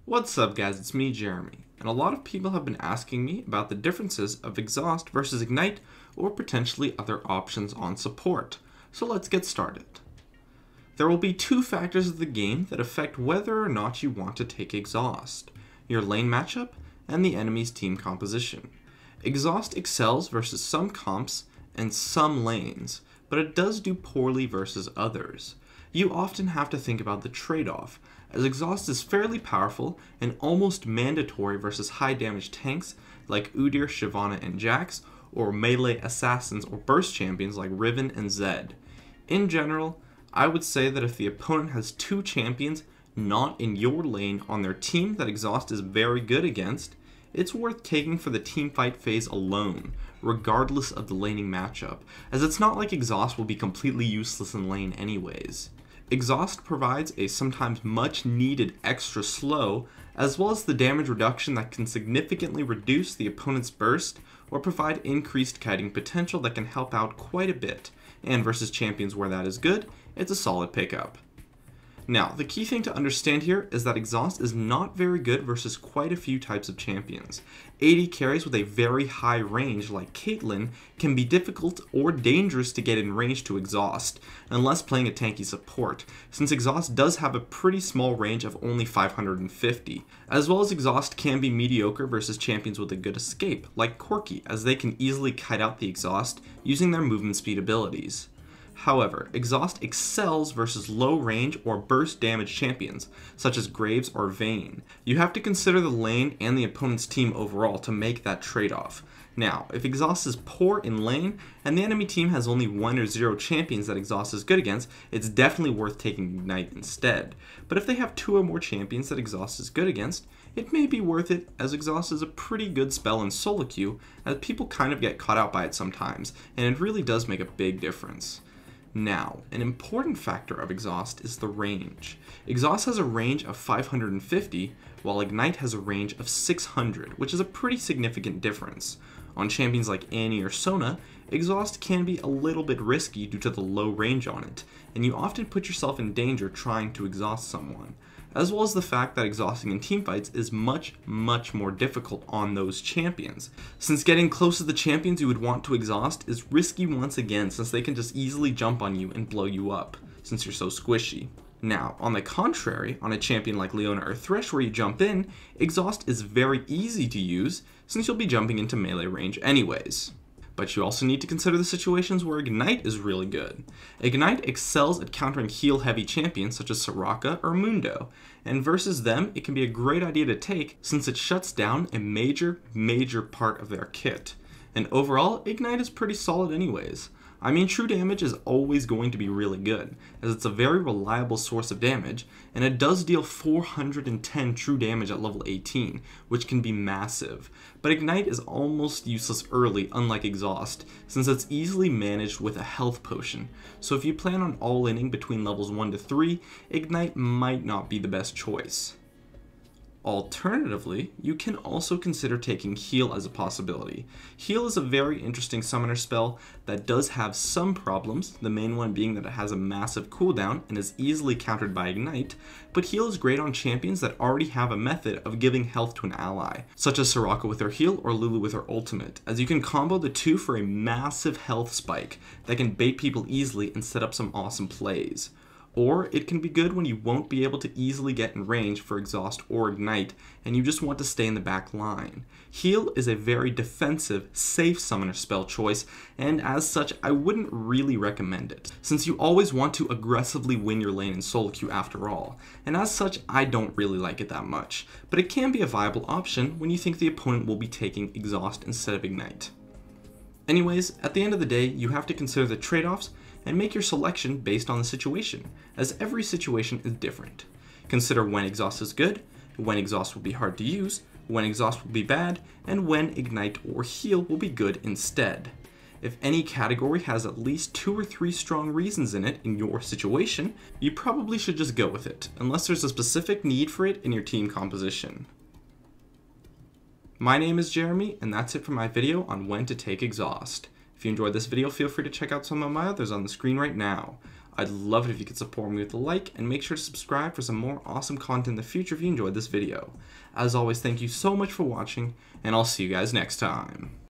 What's up guys, it's me Jeremy, and a lot of people have been asking me about the differences of Exhaust versus Ignite or potentially other options on support, so let's get started. There will be two factors of the game that affect whether or not you want to take Exhaust: your lane matchup and the enemy's team composition. Exhaust excels versus some comps and some lanes, but it does do poorly versus others. You often have to think about the trade-off, as Exhaust is fairly powerful and almost mandatory versus high damage tanks like Udyr, Shyvana, and Jax, or melee assassins or burst champions like Riven and Zed. In general, I would say that if the opponent has two champions not in your lane on their team that Exhaust is very good against, it's worth taking for the teamfight phase alone, regardless of the laning matchup, as it's not like Exhaust will be completely useless in lane anyways. Exhaust provides a sometimes much needed extra slow, as well as the damage reduction that can significantly reduce the opponent's burst or provide increased kiting potential that can help out quite a bit, and versus champions where that is good, it's a solid pickup. Now, the key thing to understand here is that Exhaust is not very good versus quite a few types of champions. AD carries with a very high range like Caitlyn can be difficult or dangerous to get in range to Exhaust, unless playing a tanky support, since Exhaust does have a pretty small range of only 550, as well as Exhaust can be mediocre versus champions with a good escape, like Corki, as they can easily kite out the Exhaust using their movement speed abilities. However, Exhaust excels versus low range or burst damage champions, such as Graves or Vayne. You have to consider the lane and the opponent's team overall to make that trade-off. Now, if Exhaust is poor in lane, and the enemy team has only 1 or 0 champions that Exhaust is good against, it's definitely worth taking Ignite instead. But if they have 2 or more champions that Exhaust is good against, it may be worth it, as Exhaust is a pretty good spell in solo queue, as people kind of get caught out by it sometimes, and it really does make a big difference. Now, an important factor of Exhaust is the range. Exhaust has a range of 550, while Ignite has a range of 600, which is a pretty significant difference. On champions like Annie or Sona, Exhaust can be a little bit risky due to the low range on it, and you often put yourself in danger trying to exhaust someone, as well as the fact that exhausting in teamfights is much more difficult on those champions, since getting close to the champions you would want to exhaust is risky once again, since they can just easily jump on you and blow you up, since you're so squishy. Now, on the contrary, on a champion like Leona or Thresh where you jump in, Exhaust is very easy to use, since you'll be jumping into melee range anyways. But you also need to consider the situations where Ignite is really good. Ignite excels at countering heal-heavy champions such as Soraka or Mundo, and versus them, it can be a great idea to take since it shuts down a major part of their kit. And overall, Ignite is pretty solid anyways. I mean, true damage is always going to be really good, as it's a very reliable source of damage, and it does deal 410 true damage at level 18, which can be massive. But Ignite is almost useless early, unlike Exhaust, since it's easily managed with a health potion. So if you plan on all-inning between levels 1 to 3, Ignite might not be the best choice. Alternatively, you can also consider taking Heal as a possibility. Heal is a very interesting summoner spell that does have some problems, the main one being that it has a massive cooldown and is easily countered by Ignite, but Heal is great on champions that already have a method of giving health to an ally, such as Soraka with her heal or Lulu with her ultimate, as you can combo the two for a massive health spike that can bait people easily and set up some awesome plays. Or it can be good when you won't be able to easily get in range for Exhaust or Ignite, and you just want to stay in the back line. Heal is a very defensive, safe summoner spell choice, and as such, I wouldn't really recommend it, since you always want to aggressively win your lane in solo queue after all, and as such, I don't really like it that much, but it can be a viable option when you think the opponent will be taking Exhaust instead of Ignite. Anyways, at the end of the day, you have to consider the trade-offs and make your selection based on the situation, as every situation is different. Consider when Exhaust is good, when Exhaust will be hard to use, when Exhaust will be bad, and when Ignite or Heal will be good instead. If any category has at least 2 or 3 strong reasons in it in your situation, you probably should just go with it, unless there's a specific need for it in your team composition. My name is Jeremy, and that's it for my video on when to take Exhaust. If you enjoyed this video, feel free to check out some of my others on the screen right now. I'd love it if you could support me with a like, and make sure to subscribe for some more awesome content in the future if you enjoyed this video. As always, thank you so much for watching, and I'll see you guys next time.